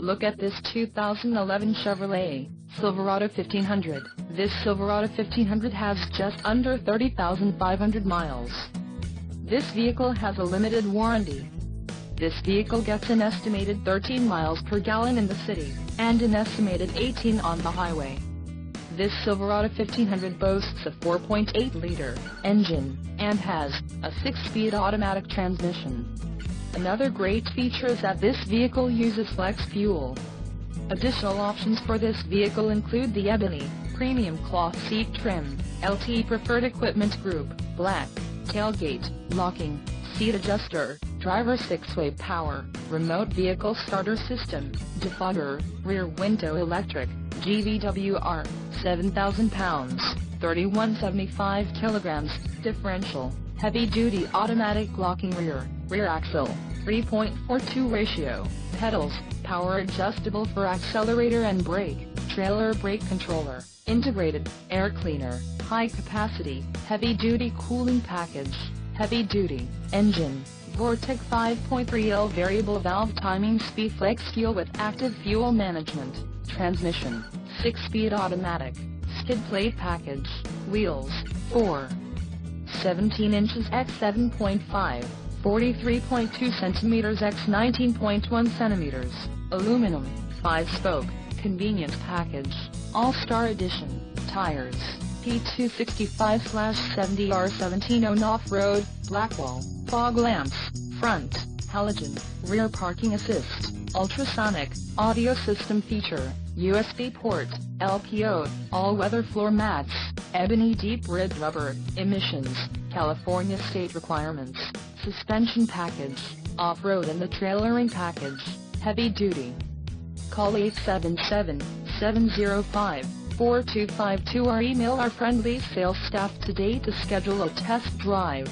Look at this 2011 Chevrolet Silverado 1500. This Silverado 1500 has just under 30,500 miles. This vehicle has a limited warranty. This vehicle gets an estimated 13 miles per gallon in the city, and an estimated 18 on the highway. This Silverado 1500 boasts a 4.8-liter engine, and has a 6-speed automatic transmission. Another great feature is that this vehicle uses flex fuel. Additional options for this vehicle include the ebony, premium cloth seat trim, LT preferred equipment group, black, tailgate, locking, seat adjuster, driver 6-way power, remote vehicle starter system, defogger, rear window electric, GVWR, 7,000 pounds, 3175 kilograms, differential, heavy-duty automatic locking rear axle, 3.42 ratio, pedals, power adjustable for accelerator and brake, trailer brake controller, integrated, air cleaner, high capacity, heavy-duty cooling package, heavy-duty, engine, Vortec 5.3L variable valve timing speed flex fuel with active fuel management, transmission, 6-speed automatic, skid plate package, wheels, 4. 17 inches x 7.5, 43.2 centimeters x 19.1 centimeters, aluminum, 5-spoke, convenience package, All-Star Edition, tires, P265/70R17 on off-road, Blackwall, fog lamps, front, halogen, rear parking assist, ultrasonic, audio system feature, USB port, LPO, all-weather floor mats, ebony deep red rubber, emissions, California state requirements, suspension package, off-road and the trailering package, heavy duty. Call 877-705-4252 or email our friendly sales staff today to schedule a test drive.